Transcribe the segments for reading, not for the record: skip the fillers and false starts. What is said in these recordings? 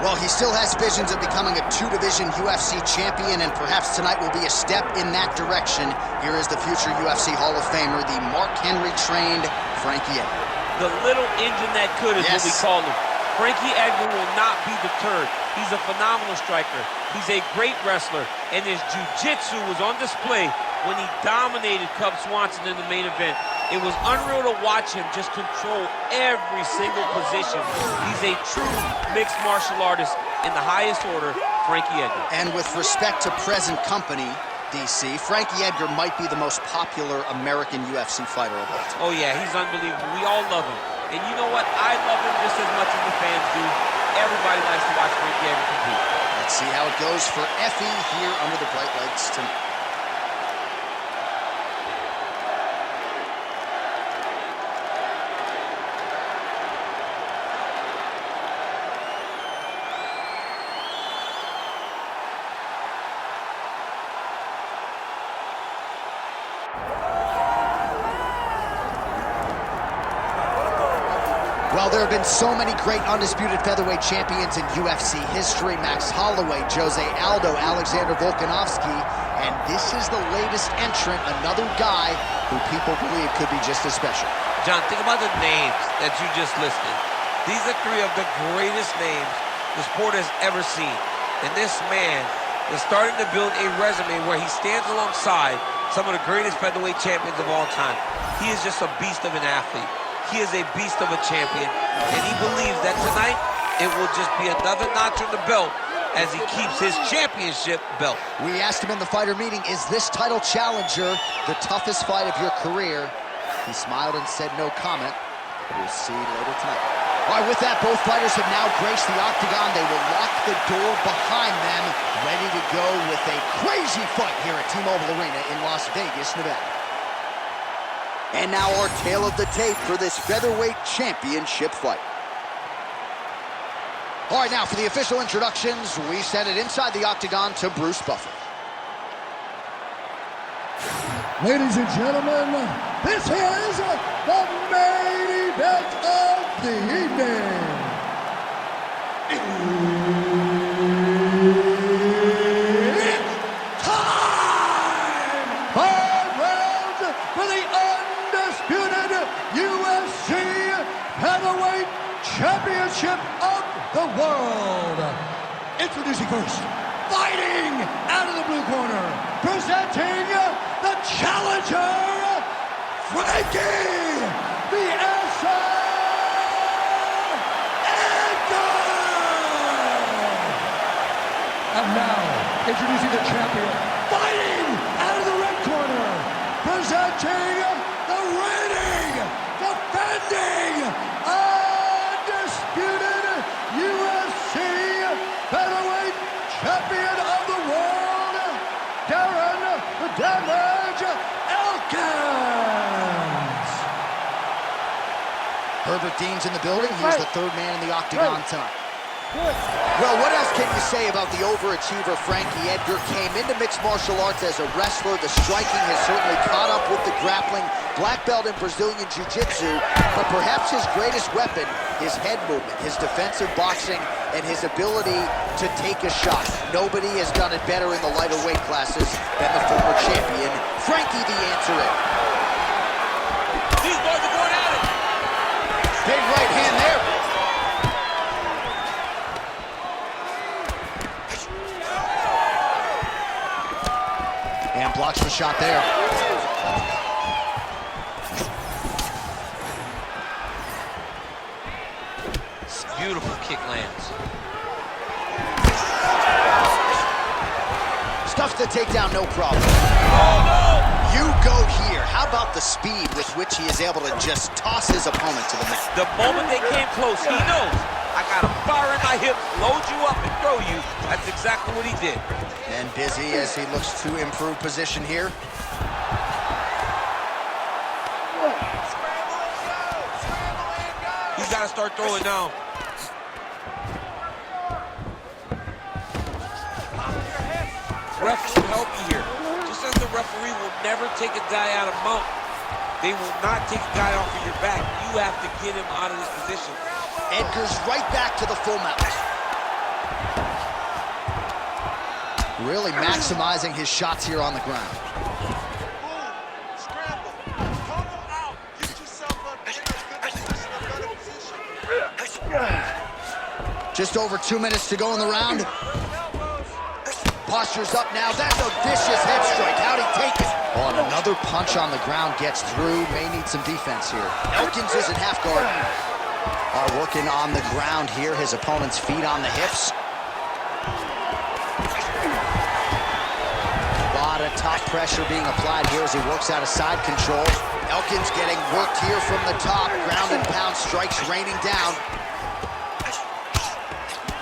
Well, he still has visions of becoming a two-division UFC champion, and perhaps tonight will be a step in that direction. Here is the future UFC Hall of Famer, the Mark Henry-trained Frankie Edgar. The little engine that could is what we call him. Frankie Edgar will not be deterred. He's a phenomenal striker. He's a great wrestler, and his jiu-jitsu was on display when he dominated Cub Swanson in the main event. It was unreal to watch him just control every single position. He's a true mixed martial artist in the highest order, Frankie Edgar. And with respect to present company, DC, Frankie Edgar might be the most popular American UFC fighter of all time. Oh yeah, he's unbelievable. We all love him. And you know what? I love him just as much as the fans do. Everybody likes to watch Frankie Edgar compete. Let's see how it goes for Effie here under the bright lights tonight. Well, there have been so many great undisputed featherweight champions in UFC history. Max Holloway, Jose Aldo, Alexander Volkanovski, and this is the latest entrant, another guy who people believe could be just as special. John, think about the names that you just listed. These are three of the greatest names the sport has ever seen. And this man is starting to build a resume where he stands alongside some of the greatest featherweight champions of all time. He is just a beast of an athlete. He is a beast of a champion, and he believes that tonight it will just be another notch on the belt as he keeps his championship belt. We asked him in the fighter meeting, is this title challenger the toughest fight of your career? He smiled and said no comment. We'll see later tonight. All right, with that, both fighters have now graced the octagon. They will lock the door behind them, ready to go with a crazy fight here at T-Mobile Arena in Las Vegas, Nevada. And now our tale of the tape for this featherweight championship fight. All right, now for the official introductions, we send it inside the octagon to Bruce Buffer. Ladies and gentlemen, this is the main event of the evening. It's time! 5 rounds for the undisputed UFC Heavyweight Championship of the world. Introducing first, fighting out of the blue corner, presenting the challenger, Frankie the Edgar! And now, introducing the champion, fighting out of the red corner, presenting the reigning, defending, undisputed UFC Featherweight Champion of the world, Darren Elkins. Herbert Dean's in the building. He's the third man in the octagon tonight. Well, what else can you say about the overachiever Frankie Edgar? Came into mixed martial arts as a wrestler. The striking has certainly caught up with the grappling. Black belt in Brazilian Jiu-Jitsu, but perhaps his greatest weapon, his head movement, his defensive boxing, and his ability to take a shot. Nobody has done it better in the lighter weight classes than the former champion, Frankie the Answer Edgar. These boys are going at it. Big right hand there. And blocks the shot there. Beautiful kick lands. Stuffs the takedown, no problem. Oh, no! You go here. How about the speed with which he is able to just toss his opponent to the mat? The moment they came close, he knows. I got a fire in my hip, load you up and throw you. That's exactly what he did. And busy as he looks to improve position here. He's got to start throwing now. Refs will help you here. Just as the referee will never take a guy out of mount, they will not take a guy off of your back. You have to get him out of this position. Edgar's right back to the full mount. Really maximizing his shots here on the ground. Just over 2 minutes to go in the round. Posture's up now. That's a vicious head strike. How'd he take it? Oh, and another punch on the ground gets through. May need some defense here. Elkins is in half guard. Working on the ground here. His opponent's feet on the hips. A lot of top pressure being applied here as he works out of side control. Elkins getting worked here from the top. Ground and pound strikes raining down.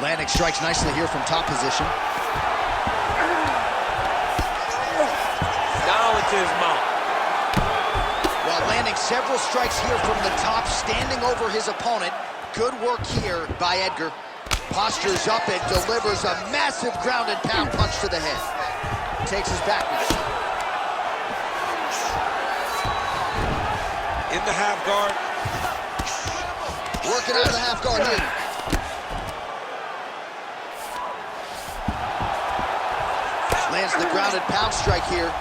Landing strikes nicely here from top position. Down into his mouth. While landing several strikes here from the top, standing over his opponent. Good work here by Edgar. Postures up and delivers a massive ground and pound punch to the head. Takes his back now. In the half guard. Working out of the half guard here. Lands the ground and pound strike here.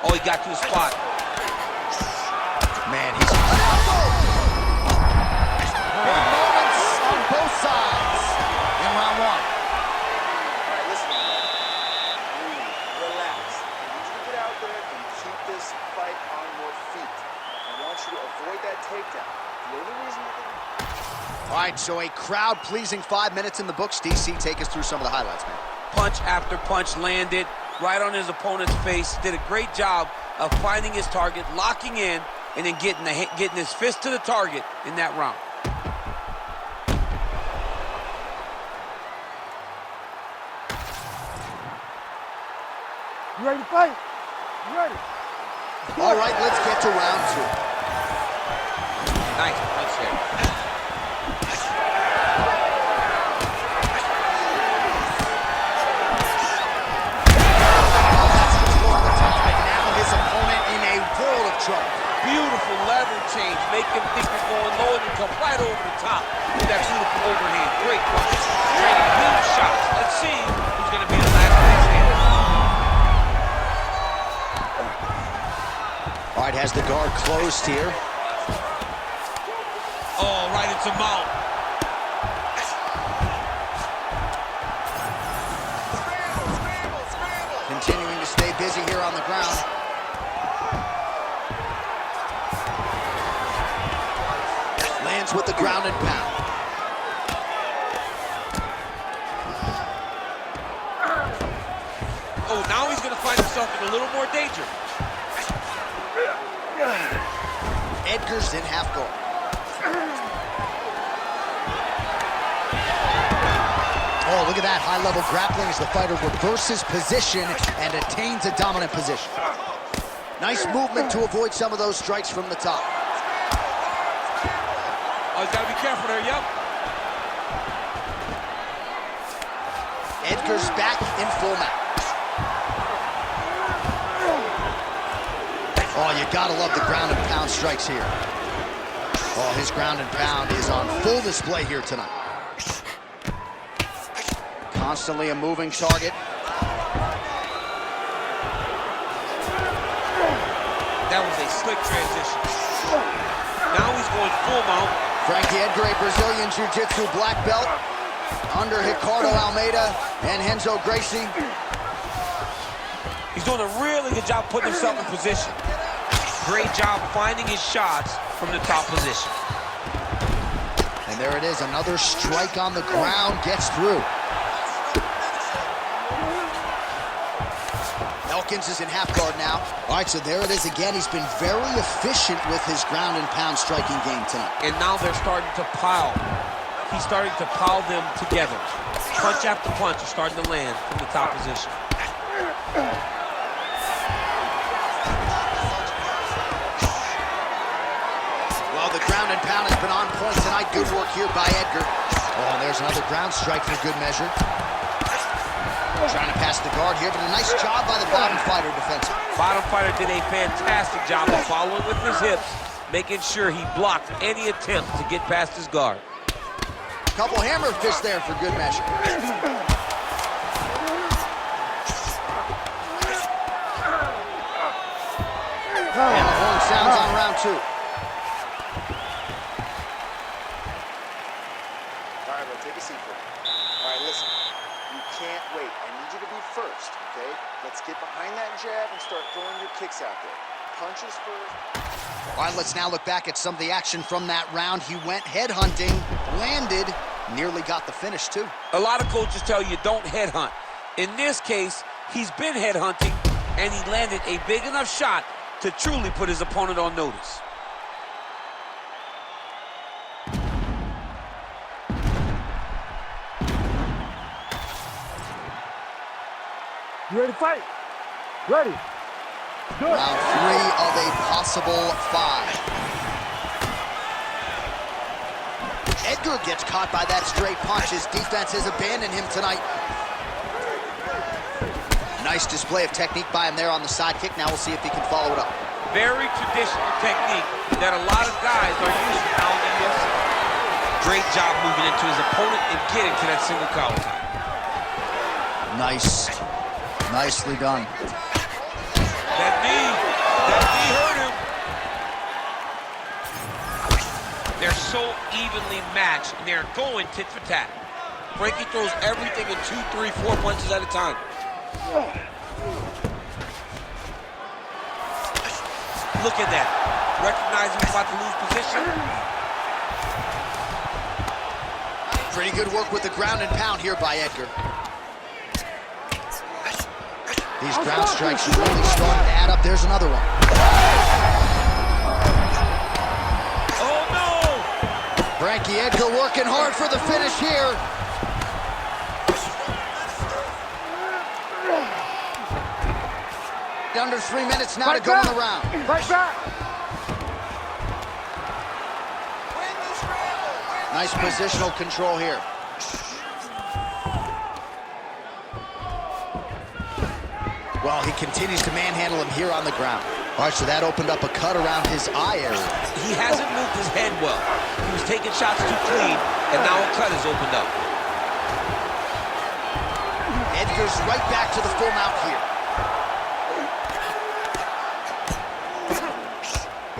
Oh, he got to his spot. Man, he's... Big moments on both sides in round one. All right, listen, relax. I need you to get out there and keep this fight on your feet. I want you to avoid that takedown. The only reason you can... All right, so a crowd-pleasing 5 minutes in the books. DC, take us through some of the highlights, man. Punch after punch landed right on his opponent's face. Did a great job of finding his target, locking in, and then getting his fist to the target in that round. You ready to fight? You ready? All right, let's get to round two. Nice punch there. Beautiful lever change. Make him think you're going low and you come right over the top with that beautiful overhand. Great punch. Training huge shots. Let's see who's going to be the last man standing. All right, has the guard closed here. Oh, right into mount. Continuing to stay busy here on the ground. Lands with the ground and pound. Oh, now he's going to find himself in a little more danger. Edgar's in half guard. Oh, look at that high-level grappling as the fighter reverses position and attains a dominant position. Nice movement to avoid some of those strikes from the top. Oh, he's got to be careful there, yep. Edgar's back in full mount. Oh, you gotta love the ground and pound strikes here. Oh, his ground and pound is on full display here tonight. Constantly a moving target. That was a slick transition. Now he's going full mount. Frankie Edgar, a Brazilian Jiu-Jitsu black belt under Ricardo Almeida and Renzo Gracie. He's doing a really good job putting himself in position. Great job finding his shots from the top position. And there it is, another strike on the ground, gets through. Elkins is in half guard now. All right, so there it is again. He's been very efficient with his ground and pound striking game tonight. And now they're starting to pile. He's starting to pile them together. Punch after punch is starting to land from the top position. Well, the ground and pound has been on point tonight. Good work here by Edgar. Oh, and there's another ground strike for good measure. Trying to pass the guard here, but a nice job by the bottom fighter defensive. Bottom fighter did a fantastic job of following with his hips, making sure he blocked any attempt to get past his guard. Couple hammer fists there for good measure. And the horn sounds on round 2. All right, bro, take a seat for me. All right, listen. You can't wait. I need you to be first, okay? Let's get behind that jab and start throwing your kicks out there. Punches first. All right, let's now look back at some of the action from that round. He went headhunting, landed, nearly got the finish, too. A lot of coaches tell you don't headhunt. In this case, he's been headhunting, and he landed a big enough shot to truly put his opponent on notice. You ready to fight? Ready. Do it. Round 3 of a possible 5. Edgar gets caught by that straight punch. His defense has abandoned him tonight. Nice display of technique by him there on the side kick. Now we'll see if he can follow it up. Very traditional technique that a lot of guys are using now in the UFC. Great job moving into his opponent and getting to that single collar tie. Nice. Nicely done. That knee hurt him. They're so evenly matched, and they're going tit for tat. Frankie throws everything in 2, 3, 4 punches at a time. Look at that. Recognizing he's about to lose position. Pretty good work with the ground and pound here by Edgar. These ground strikes are really starting to add up. There's another one. Oh, no! Frankie Edgar working hard for the finish here. Under 3 minutes now to go in the round. Fight back. Nice positional control here. Well, he continues to manhandle him here on the ground. All right, so that opened up a cut around his eye area. He hasn't moved his head well. He was taking shots too clean, and now a cut has opened up. Edgar's right back to the full mount here.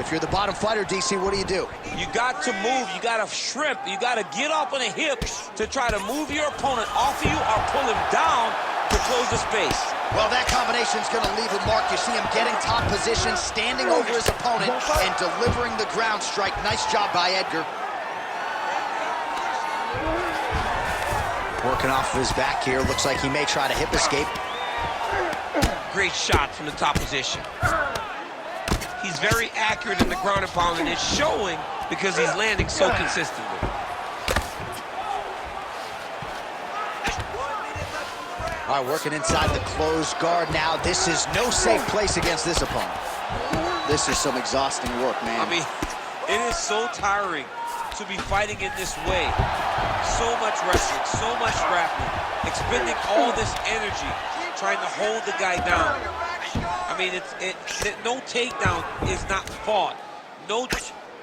If you're the bottom fighter, DC, what do? You got to move. You got to shrimp. You got to get up on the hip to try to move your opponent off of you or pull him down to close the space. Well, that combination's going to leave a mark. You see him getting top position, standing over his opponent, and delivering the ground strike. Nice job by Edgar. Working off of his back here. Looks like he may try to hip escape. Great shot from the top position. He's very accurate in the ground and pound, and it's showing because he's landing so consistently. All right, working inside the closed guard now. This is no safe place against this opponent. This is some exhausting work, man. I mean, it is so tiring to be fighting in this way. So much wrestling, so much grappling, expending all this energy, trying to hold the guy down. I mean, no takedown is not fought. No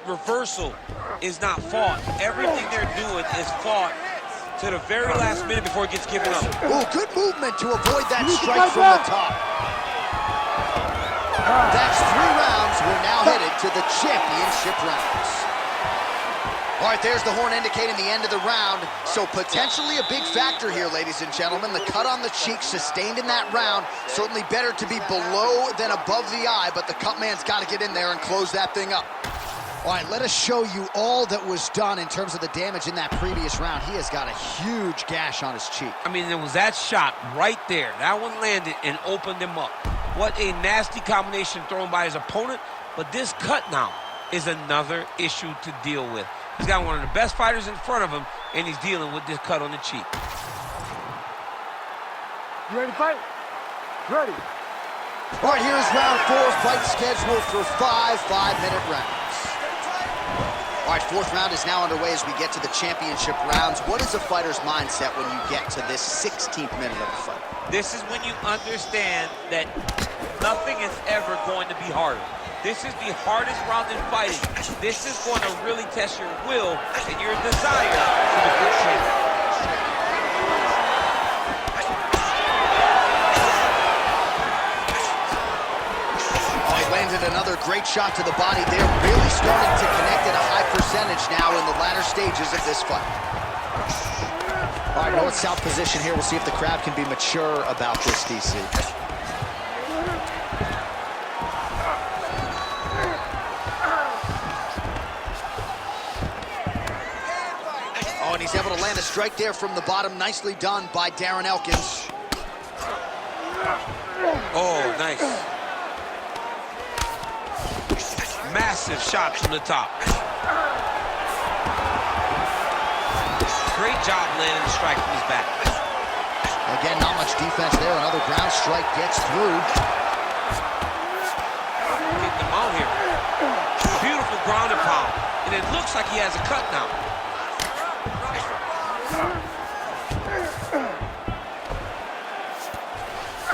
reversal is not fought. Everything they're doing is fought to the very last minute before it gets given up. Ooh, good movement to avoid that strike from the top. That's 3 rounds. We're now headed to the championship rounds. All right, there's the horn indicating the end of the round. So potentially a big factor here, ladies and gentlemen. The cut on the cheek sustained in that round. Certainly better to be below than above the eye, but the cut man's got to get in there and close that thing up. All right, let us show you all that was done in terms of the damage in that previous round. He has got a huge gash on his cheek. I mean, there was that shot right there. That one landed and opened him up. What a nasty combination thrown by his opponent. But this cut now is another issue to deal with. He's got one of the best fighters in front of him, and he's dealing with this cut on the cheek. You ready to fight? Ready. All right, here's round 4, fight scheduled for 5 5-minute rounds. All right, 4th round is now underway as we get to the championship rounds. What is a fighter's mindset when you get to this 16th minute of the fight? This is when you understand that nothing is ever going to be harder. This is the hardest round in fighting. This is going to really test your will and your desire to defeat champion. Landed another great shot to the body. They're really starting to connect at a high percentage now in the latter stages of this fight. All right, north-south position here. We'll see if the crowd can be mature about this, DC. Oh, and he's able to land a strike there from the bottom. Nicely done by Darren Elkins. Oh, nice. Massive shot from the top. Great job landing the strike from his back. Again, not much defense there. Another ground strike gets through. Getting him out here. Beautiful ground and pound. And it looks like he has a cut now.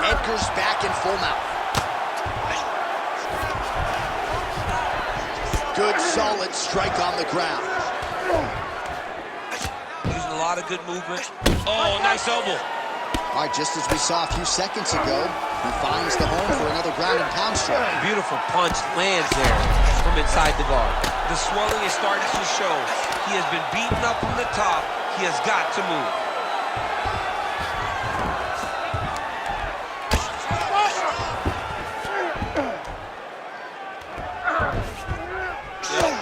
Edgar's back in full mount. Good, solid strike on the ground. Using a lot of good movement. Oh, nice elbow. All right, just as we saw a few seconds ago, he finds the home for another ground and pound strike. Beautiful punch lands there from inside the guard. The swelling is starting to show. He has been beaten up from the top. He has got to move.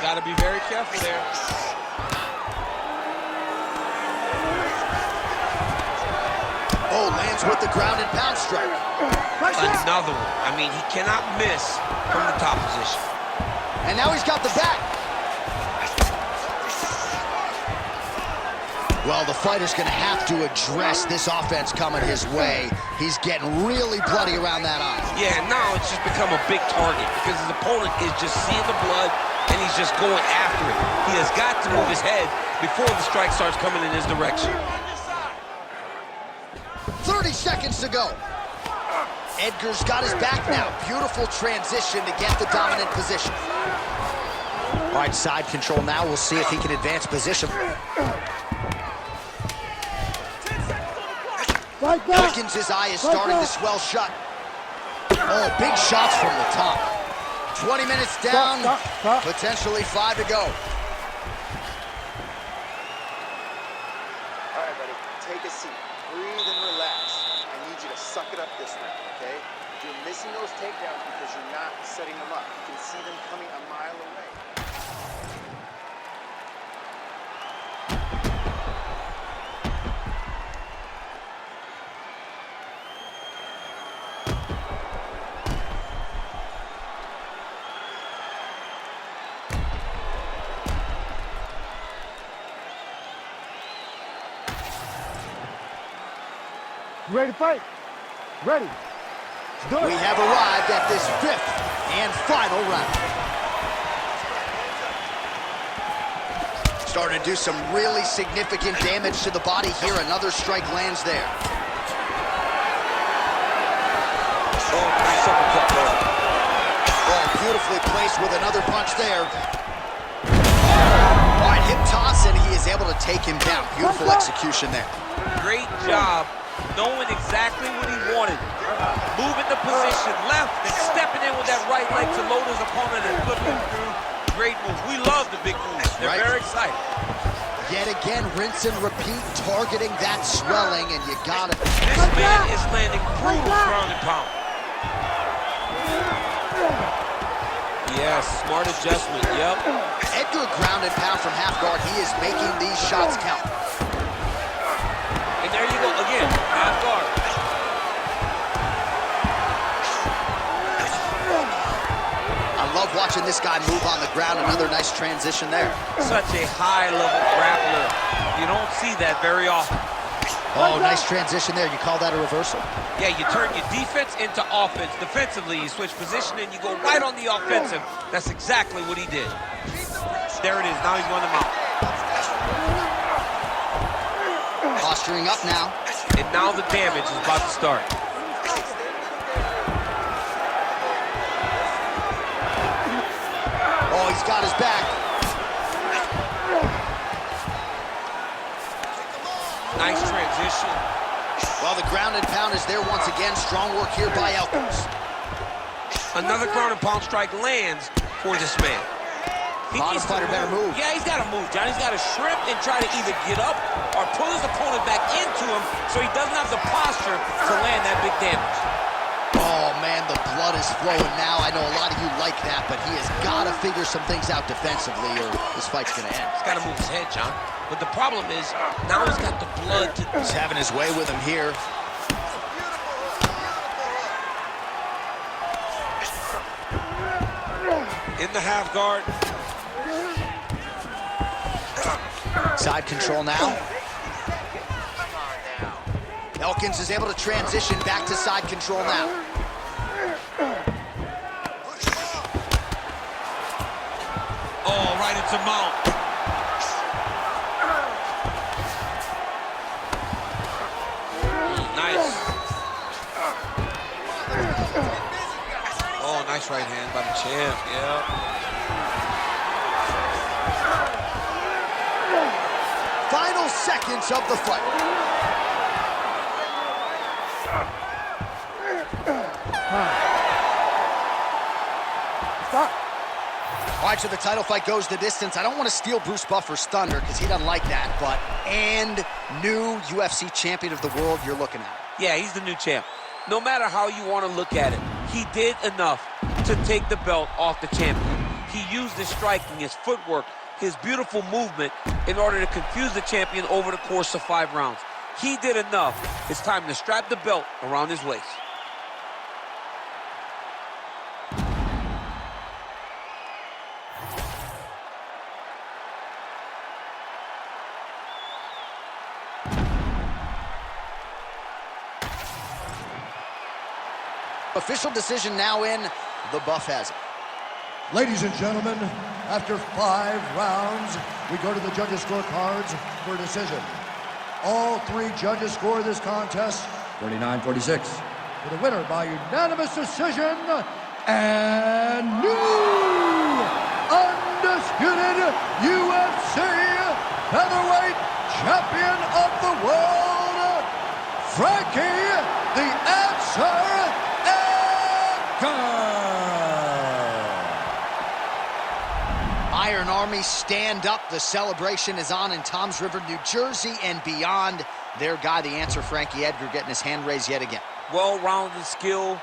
Got to be very careful there. Oh, lands with the ground and pound strike. Another one. I mean, he cannot miss from the top position. And now he's got the back. Well, the fighter's going to have to address this offense coming his way. He's getting really bloody around that eye. Yeah, now it's just become a big target because his opponent is just seeing the blood and he's just going after it. He has got to move his head before the strike starts coming in his direction. 30 seconds to go. Edgar's got his back now. Beautiful transition to get the dominant position. All right, side control now. We'll see if he can advance position. Elkins' eye is starting to swell shut. Oh, big shots from the top. 20 minutes down, potentially 5 to go. All right, buddy, take a seat. Breathe and relax. I need you to suck it up this round, okay? You're missing those takedowns because you're not setting them up. You can see them coming a mile away. You ready to fight? Ready. Let's do it. We have arrived at this 5th and final round. Starting to do some really significant damage to the body here. Another strike lands there. Oh, nice uppercut there. Oh, beautifully placed with another punch there. All right, hip toss, and he is able to take him down. Beautiful execution there. Great job knowing exactly what he wanted. Moving the position left and stepping in with that right leg to load his opponent and flip him through. Great move. We love the big moves. They're very exciting. Yet again, rinse and repeat, targeting that swelling, and you got it. This man is landing brutal ground and pound. Yes, smart adjustment, yep. Edgar ground and pound from half guard. He is making these shots count. And there you go, again, half guard. I love watching this guy move on the ground. Another nice transition there. Such a high-level grappler. You don't see that very often. Oh, nice transition there. You call that a reversal? Yeah, you turn your defense into offense. Defensively, you switch position and you go right on the offensive. That's exactly what he did. There it is. Now he's going to mount. Posturing up now. And now the damage is about to start. Oh, he's got his back. Nice transition. Well, the ground and pound is there once again. Strong work here by Elkins. Another ground and pound strike lands for this man. Bottom fighter better move. Yeah, he's got to move, John. He's got to shrimp and try to either get up or pull his opponent back into him so he doesn't have the posture to land that big damage. Oh, man, the blood is flowing now. I know a lot of you like that, but he has got to figure some things out defensively or this fight's going to end. He's got to move his head, John. But the problem is, now he's got the blood to... He's having his way with him here. In the half guard. Side control now. Elkins is able to transition back to side control now. Oh, right into mount. Nice. Oh, nice right hand by the champ, yeah. Final seconds of the fight. Stop. All right, so the title fight goes the distance. I don't want to steal Bruce Buffer's thunder because he doesn't like that, but and new UFC champion of the world you're looking at. Yeah, he's the new champ. No matter how you want to look at it, he did enough to take the belt off the champion. He used his striking, his footwork, his beautiful movement in order to confuse the champion over the course of 5 rounds. He did enough. It's time to strap the belt around his waist. Official decision now in. The Buff has it. Ladies and gentlemen, after 5 rounds, we go to the judges' scorecards for a decision. All 3 judges score this contest 49-46. For the winner by unanimous decision, and new undisputed UFC featherweight champion of the world, Frankie the Answer Edgar. Iron Army, stand up. The celebration is on in Toms River, New Jersey, and beyond. Their guy, the Answer, Frankie Edgar, getting his hand raised yet again. Well-rounded skill,